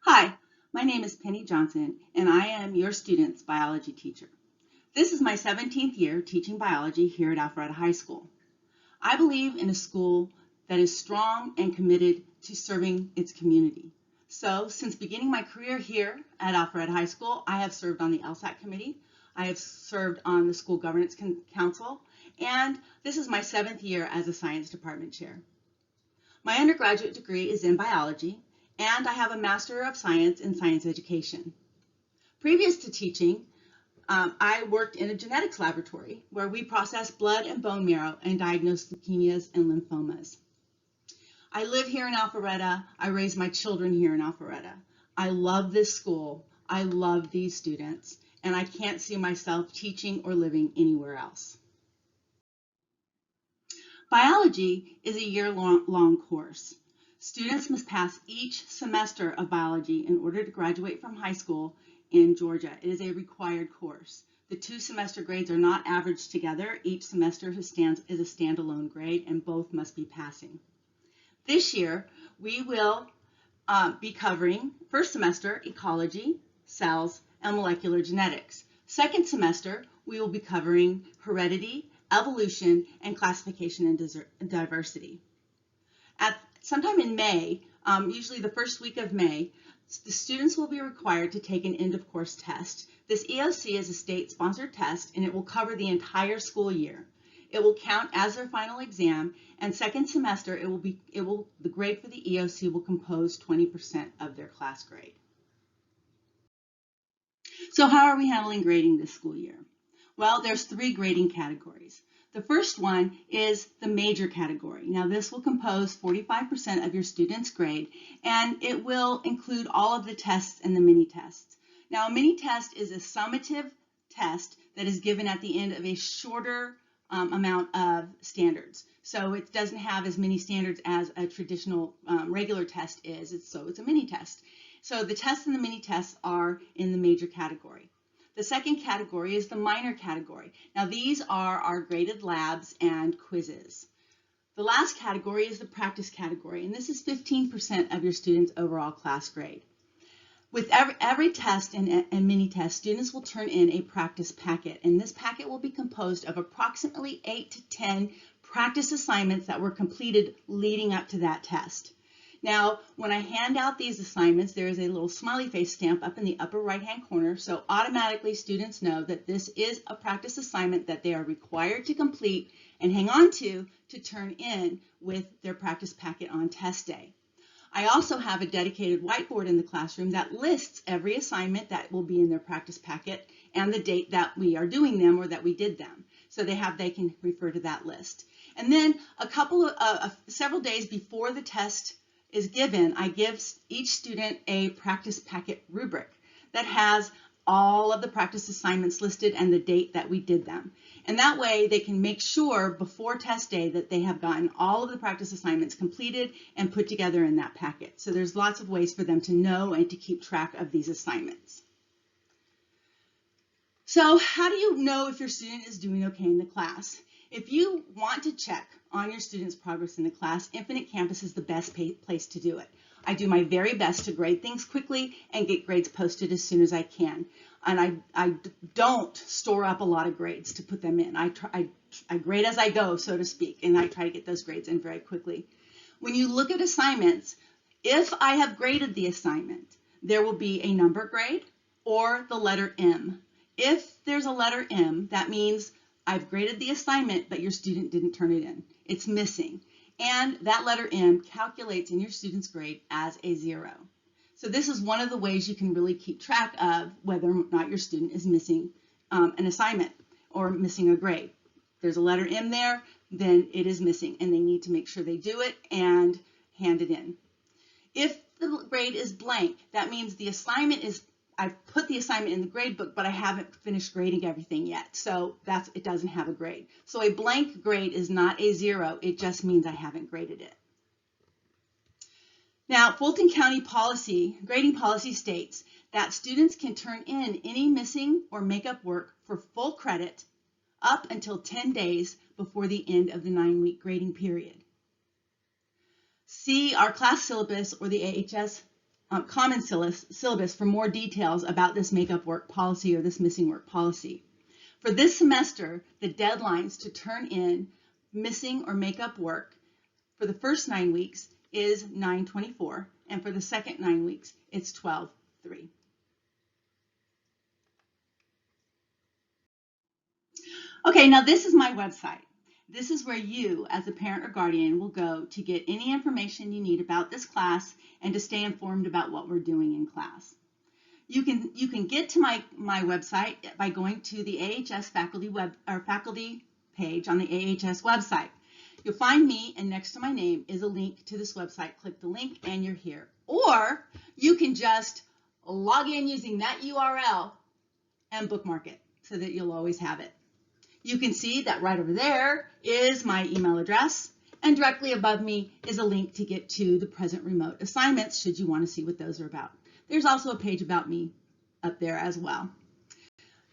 Hi, my name is Penny Johnson, and I am your student's biology teacher. This is my 17th year teaching biology here at Alpharetta High School. I believe in a school that is strong and committed to serving its community. So, since beginning my career here at Alpharetta High School, I have served on the LSAC committee, I have served on the School Governance Council, and this is my 7th year as a science department chair. My undergraduate degree is in biology, and I have a Master of Science in Science Education. Previous to teaching, I worked in a genetics laboratory where we process blood and bone marrow and diagnose leukemias and lymphomas. I live here in Alpharetta. I raise my children here in Alpharetta. I love this school. I love these students, and I can't see myself teaching or living anywhere else. Biology is a year-long course. Students must pass each semester of biology in order to graduate from high school in Georgia. It is a required course. The 2 semester grades are not averaged together. Each semester is a standalone grade, and both must be passing. This year, we will be covering first semester ecology, cells, and molecular genetics. Second semester, we will be covering heredity, evolution, and classification and diversity. Sometime in May, usually the first week of May, the students will be required to take an end-of-course test. This EOC is a state-sponsored test, and it will cover the entire school year. It will count as their final exam, and second semester, the grade for the EOC will compose 20% of their class grade. So how are we handling grading this school year? Well, there's 3 grading categories. The first one is the major category. Now this will compose 45% of your student's grade, and it will include all of the tests and the mini tests. Now a mini test is a summative test that is given at the end of a shorter amount of standards. So it doesn't have as many standards as a traditional regular test is, so it's a mini test. So the tests and the mini tests are in the major category. The second category is the minor category. Now these are our graded labs and quizzes. The last category is the practice category, and this is 15% of your students' overall class grade. With every test and mini test, students will turn in a practice packet, and this packet will be composed of approximately 8 to 10 practice assignments that were completed leading up to that test. Now, when I hand out these assignments, there is a little smiley face stamp up in the upper right-hand corner, so automatically students know that this is a practice assignment that they are required to complete and hang on to turn in with their practice packet on test day. I also have a dedicated whiteboard in the classroom that lists every assignment that will be in their practice packet and the date that we are doing them or that we did them. So they can refer to that list. And then several days before the test is given, I give each student a practice packet rubric that has all of the practice assignments listed and the date that we did them. And that way they can make sure before test day that they have gotten all of the practice assignments completed and put together in that packet. So there's lots of ways for them to know and to keep track of these assignments. So how do you know if your student is doing okay in the class? If you want to check on your students' progress in the class, Infinite Campus is the best place to do it. I do my very best to grade things quickly and get grades posted as soon as I can. And I don't store up a lot of grades to put them in. I grade as I go, so to speak, and I try to get those grades in very quickly. When you look at assignments, if I have graded the assignment, there will be a number grade or the letter M. If there's a letter M, that means I've graded the assignment, but your student didn't turn it in. It's missing. And that letter M calculates in your student's grade as a 0. So this is one of the ways you can really keep track of whether or not your student is missing an assignment or missing a grade. If there's a letter M there, then it is missing, and they need to make sure they do it and hand it in. If the grade is blank, that means the assignment is I've put the assignment in the grade book, but I haven't finished grading everything yet. So it doesn't have a grade. So a blank grade is not a 0. It just means I haven't graded it. Now, Fulton County grading policy states that students can turn in any missing or makeup work for full credit up until 10 days before the end of the 9-week grading period. See our class syllabus or the AHS common syllabus for more details about this makeup work policy or this missing work policy. For this semester, the deadlines to turn in missing or makeup work for the first 9 weeks is 9/24, and for the second 9 weeks, it's 12/3. Okay, now this is my website. This is where you, as a parent or guardian, will go to get any information you need about this class and to stay informed about what we're doing in class. You can get to my website by going to the AHS faculty page on the AHS website. You'll find me, and next to my name is a link to this website. Click the link and you're here. Or you can just log in using that URL and bookmark it so that you'll always have it. You can see that right over there is my email address, and directly above me is a link to get to the present remote assignments should you want to see what those are about. There's also a page about me up there as well.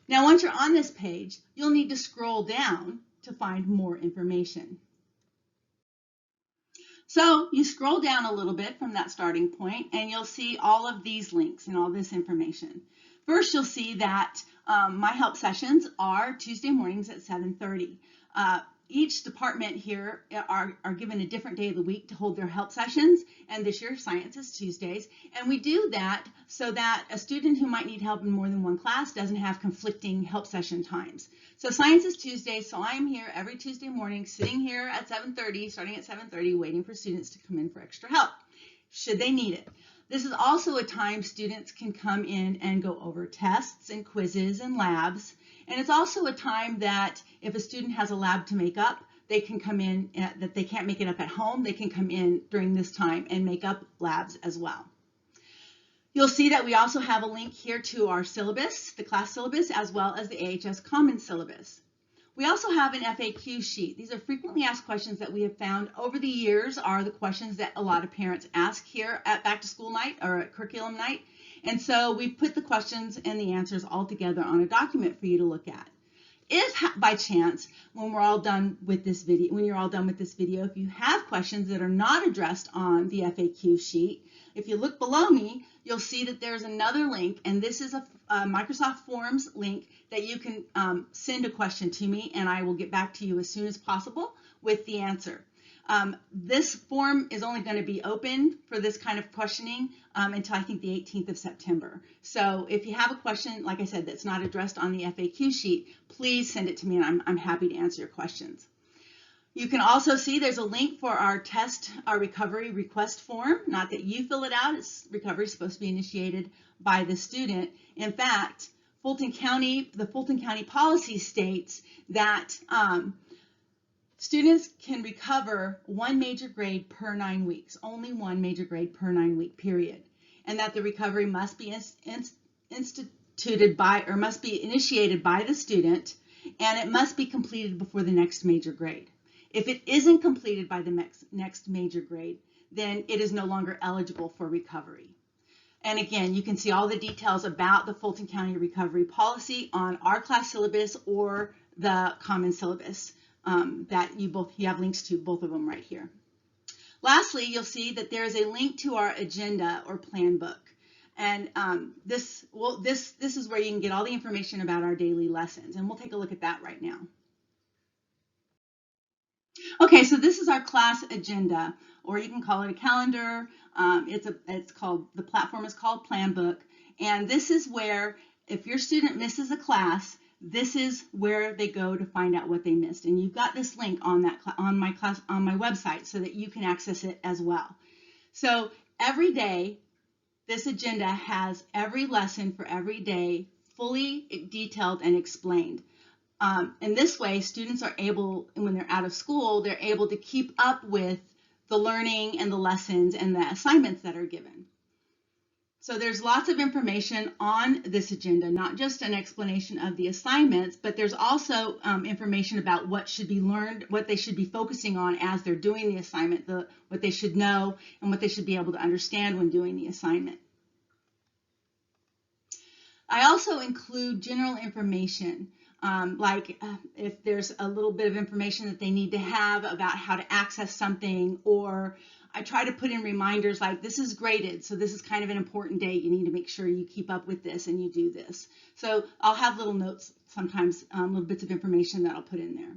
Now, once you're on this page, you'll need to scroll down to find more information. So you scroll down a little bit from that starting point and you'll see all of these links and all this information. First, you'll see that my help sessions are Tuesday mornings at 7:30. Each department here are given a different day of the week to hold their help sessions, and this year science is Tuesdays. And we do that so that a student who might need help in more than one class doesn't have conflicting help session times. So science is Tuesday, so I am here every Tuesday morning, sitting here at 7:30, starting at 7:30, waiting for students to come in for extra help, should they need it. This is also a time students can come in and go over tests and quizzes and labs. And it's also a time that if a student has a lab to make up, they can come in, that they can't make it up at home, they can come in during this time and make up labs as well. You'll see that we also have a link here to our syllabus, the class syllabus, as well as the AHS Common Syllabus. We also have an FAQ sheet. These are frequently asked questions that we have found over the years are the questions that a lot of parents ask here at back to school night or at curriculum night. And so we've put the questions and the answers all together on a document for you to look at. If by chance, when we're all done with this video, if you have questions that are not addressed on the FAQ sheet, if you look below me, you'll see that there's another link, and this is a Microsoft Forms link that you can send a question to me, and I will get back to you as soon as possible with the answer. This form is only going to be open for this kind of questioning until I think the 18th of September. So if you have a question, like I said, that's not addressed on the FAQ sheet, please send it to me and I'm happy to answer your questions. You can also see there's a link for our recovery request form. Not that you fill it out, recovery is supposed to be initiated by the student. In fact, the Fulton County policy states that students can recover one major grade per 9 weeks, only one major grade per 9 week period, and that the recovery must be must be initiated by the student, and it must be completed before the next major grade. If it isn't completed by the next major grade, then it is no longer eligible for recovery. And again, you can see all the details about the Fulton County recovery policy on our class syllabus or the common syllabus. That you have links to both of them right here. Lastly, you'll see that there is a link to our agenda or plan book. And this is where you can get all the information about our daily lessons. And we'll take a look at that right now. Okay, so this is our class agenda, or you can call it a calendar. The platform is called Plan Book. And this is where, if your student misses a class, this is where they go to find out what they missed. And you've got this link on my website so that you can access it as well. So every day, this agenda has every lesson for every day fully detailed and explained. In this way, students are able, when they're out of school, they're able to keep up with the learning and the lessons and the assignments that are given. So there's lots of information on this agenda, not just an explanation of the assignments, but there's also information about what should be learned, what they should be focusing on as they're doing the assignment, what they should know, and what they should be able to understand when doing the assignment. I also include general information, if there's a little bit of information that they need to have about how to access something, or I try to put in reminders like this is graded, so this is kind of an important date. You need to make sure you keep up with this and you do this. So I'll have little notes sometimes, little bits of information that I'll put in there.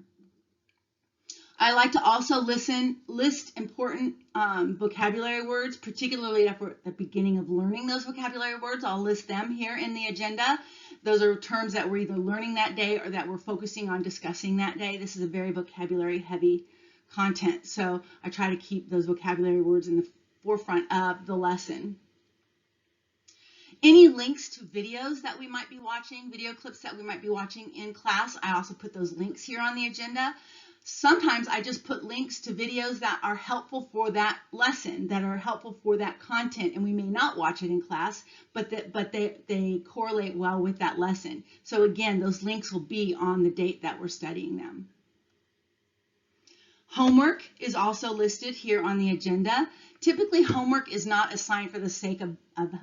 I like to also list important vocabulary words, particularly at the beginning of learning those vocabulary words. I'll list them here in the agenda. Those are terms that we're either learning that day or that we're focusing on discussing that day. This is a very vocabulary heavy content, so I try to keep those vocabulary words in the forefront of the lesson. Any links to videos that we might be watching, video clips that we might be watching in class, I also put those links here on the agenda. Sometimes I just put links to videos that are helpful for that lesson, that are helpful for that content, and we may not watch it in class, but they correlate well with that lesson. So again, those links will be on the date that we're studying them. Homework is also listed here on the agenda. Typically, homework is not assigned for the sake of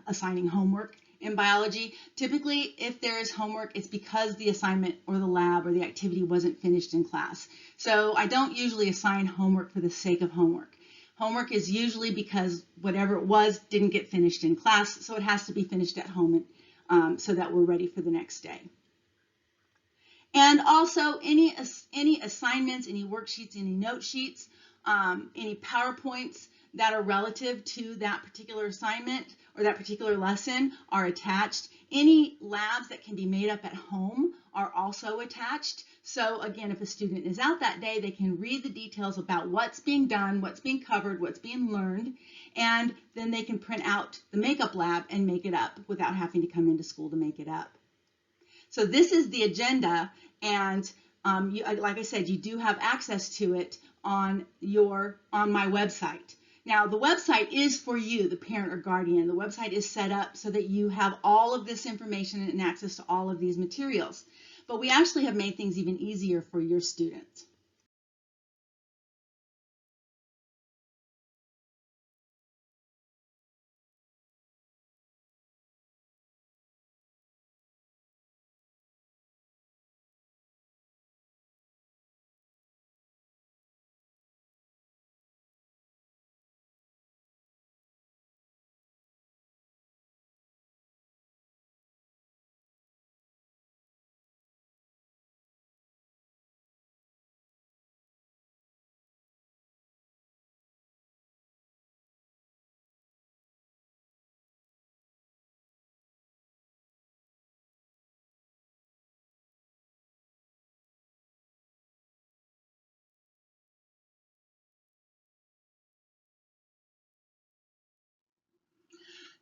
assigning homework in biology. Typically, if there is homework, it's because the assignment or the lab or the activity wasn't finished in class. So I don't usually assign homework for the sake of homework. Homework is usually because whatever it was didn't get finished in class, so it has to be finished at home so that we're ready for the next day. And also any assignments, any worksheets, any note sheets, any PowerPoints that are relative to that particular assignment or that particular lesson are attached. Any labs that can be made up at home are also attached. So again, if a student is out that day, they can read the details about what's being done, what's being covered, what's being learned, and then they can print out the makeup lab and make it up without having to come into school to make it up. So this is the agenda, and like I said, you do have access to it on my website. Now, the website is for you, the parent or guardian. The website is set up so that you have all of this information and access to all of these materials. But we actually have made things even easier for your students.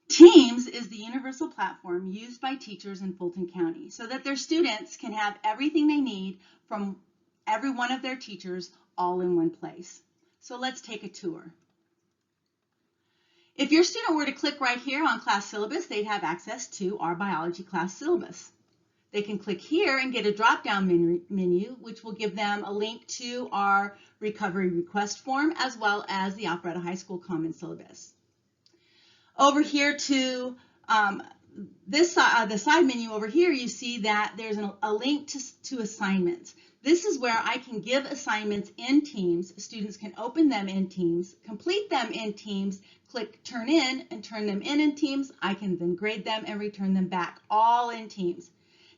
Teams is the universal platform used by teachers in Fulton County so that their students can have everything they need from every one of their teachers all in one place. So let's take a tour. If your student were to click right here on class syllabus, they'd have access to our biology class syllabus. They can click here and get a drop-down menu, which will give them a link to our recovery request form, as well as the Alpharetta High School Common Syllabus. Over here to the side menu over here, you see that there's a link to assignments. This is where I can give assignments in Teams. Students can open them in Teams, complete them in Teams, click Turn In, and turn them in Teams. I can then grade them and return them back, all in Teams.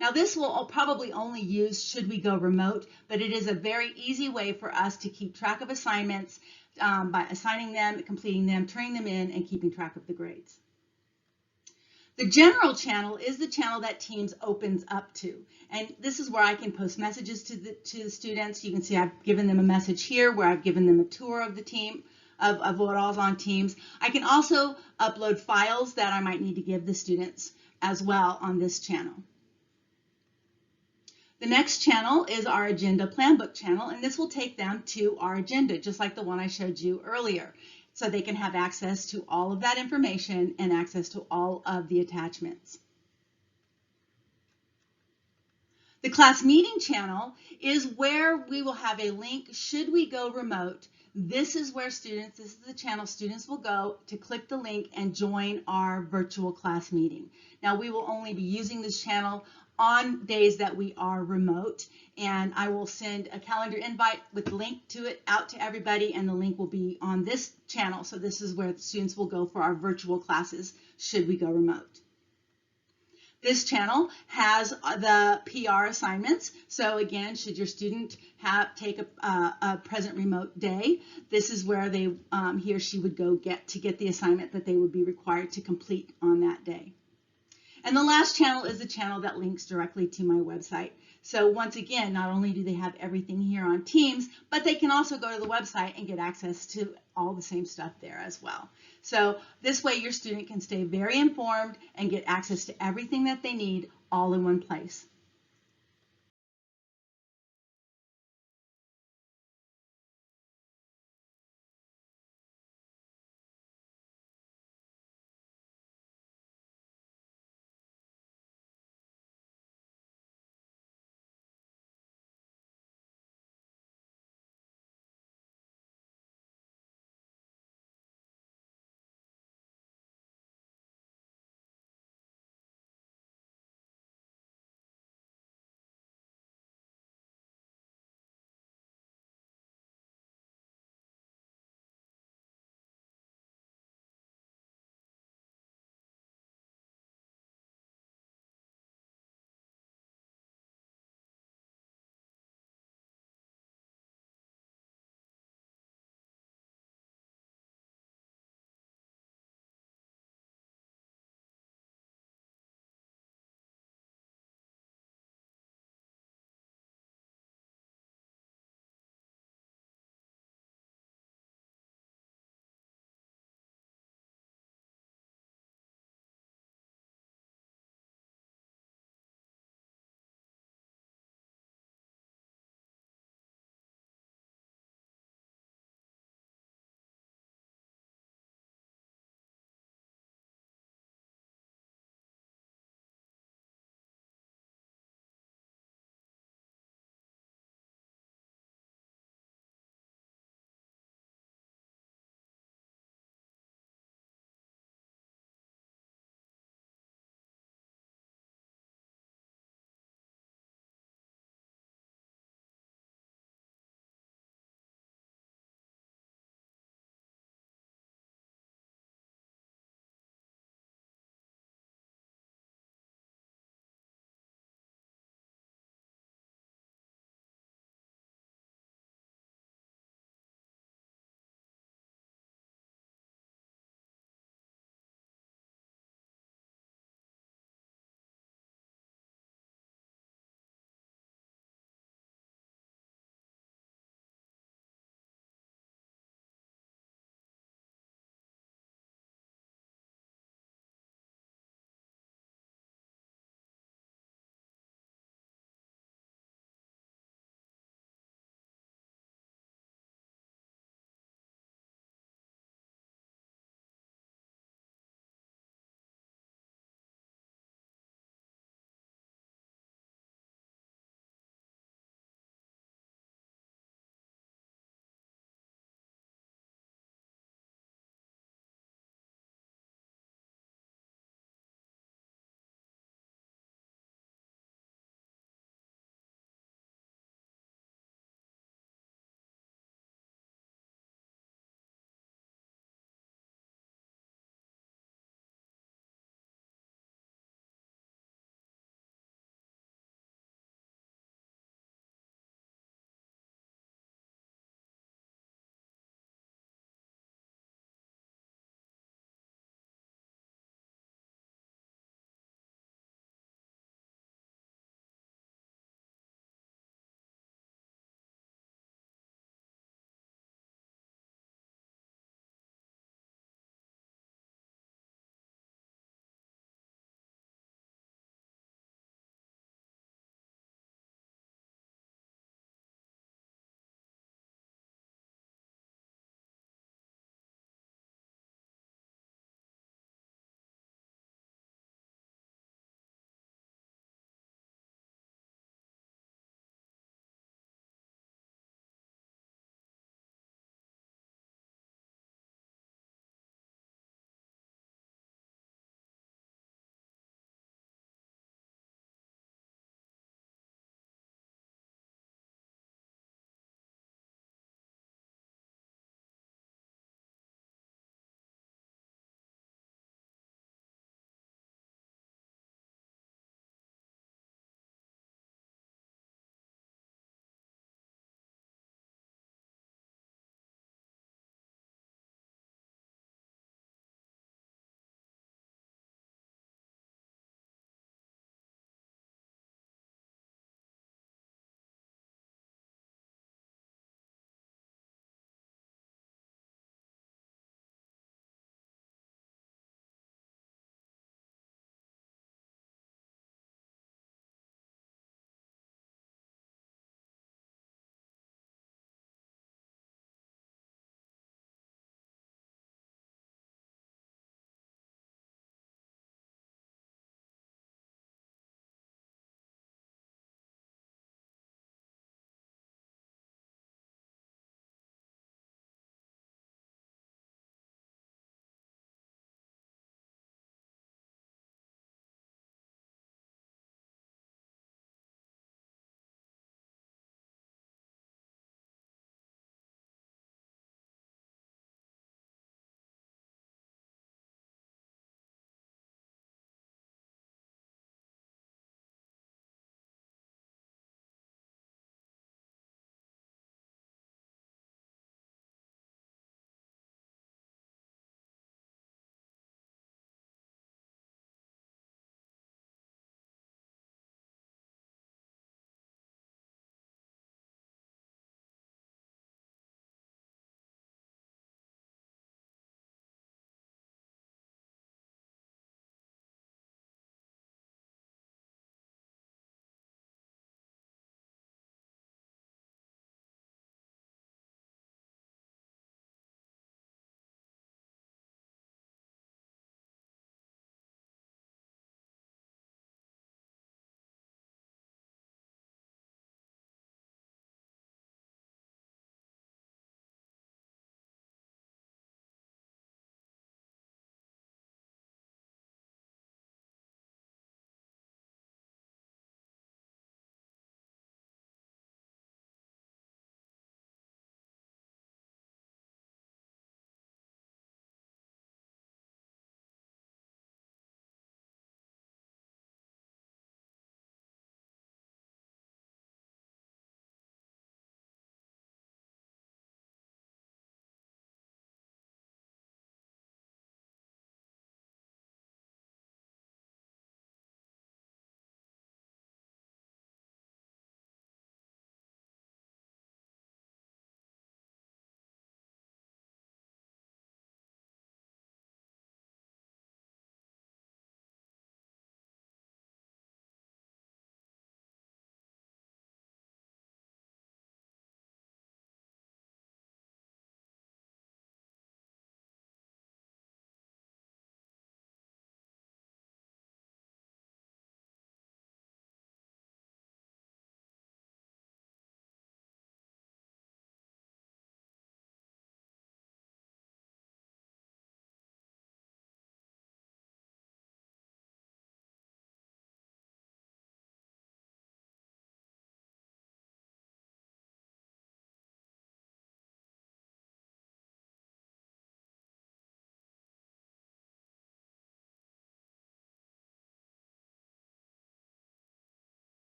Now this will probably only use should we go remote, but it is a very easy way for us to keep track of assignments by assigning them, completing them, turning them in, and keeping track of the grades. The general channel is the channel that Teams opens up to, and this is where I can post messages to the students. You can see I've given them a message here where I've given them a tour of the team, of what all's on Teams. I can also upload files that I might need to give the students as well on this channel. The next channel is our Agenda Planbook channel, and this will take them to our agenda, just like the one I showed you earlier. So they can have access to all of that information and access to all of the attachments. The class meeting channel is where we will have a link should we go remote This is where students, this is the channel students will go to click the link and join our virtual class meeting. Now we will only be using this channel on days that we are remote, and I will send a calendar invite with the link to it out to everybody, and the link will be on this channel. So this is where the students will go for our virtual classes should we go remote. This channel has the PR assignments. So again, should your student take a present remote day, this is where he or she would go get the assignment that they would be required to complete on that day. And the last channel is the channel that links directly to my website. So once again, not only do they have everything here on Teams, but they can also go to the website and get access to all the same stuff there as well. So this way your student can stay very informed and get access to everything that they need all in one place.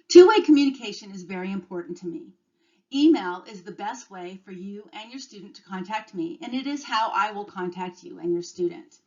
Two-way communication is very important to me. Email is the best way for you and your student to contact me, and it is how I will contact you and your student.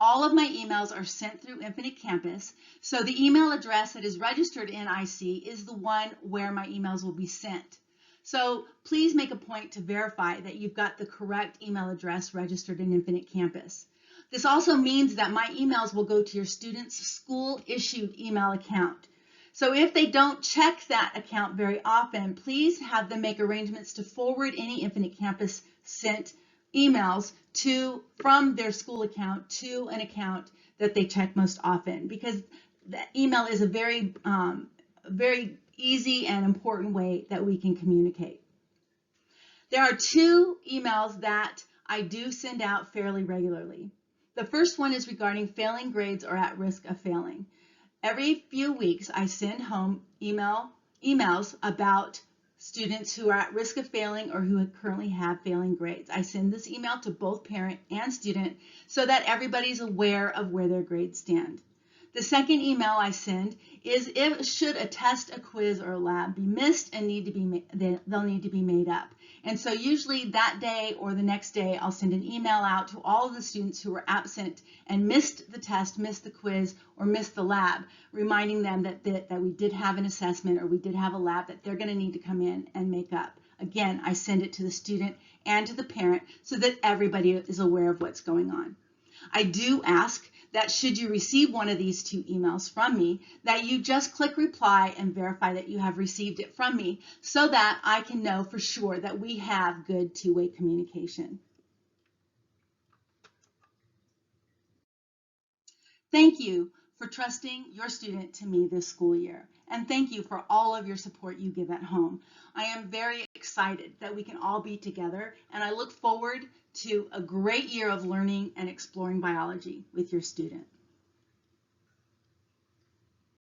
All of my emails are sent through Infinite Campus, so the email address that is registered in IC is the one where my emails will be sent. So please make a point to verify that you've got the correct email address registered in Infinite Campus. This also means that my emails will go to your student's school-issued email account. So if they don't check that account very often, please have them make arrangements to forward any Infinite Campus sent emails from their school account to an account that they check most often, because the email is a very easy and important way that we can communicate. There are two emails that I do send out fairly regularly. The first one is regarding failing grades or at risk of failing. Every few weeks, I send home emails about students who are at risk of failing or who currently have failing grades. I send this email to both parent and student so that everybody's aware of where their grades stand. The second email I send is should a test, a quiz, or a lab be missed and they'll need to be made up. And so usually that day or the next day, I'll send an email out to all of the students who were absent and missed the test, missed the quiz, or missed the lab, reminding them that we did have an assessment or we did have a lab that they're going to need to come in and make up. Again, I send it to the student and to the parent so that everybody is aware of what's going on. I do ask that should you receive one of these two emails from me, that you just click reply and verify that you have received it from me so that I can know for sure that we have good two-way communication. Thank you for trusting your student to me this school year, and thank you for all of your support you give at home. I am very excited that we can all be together, and I look forward to a great year of learning and exploring biology with your student.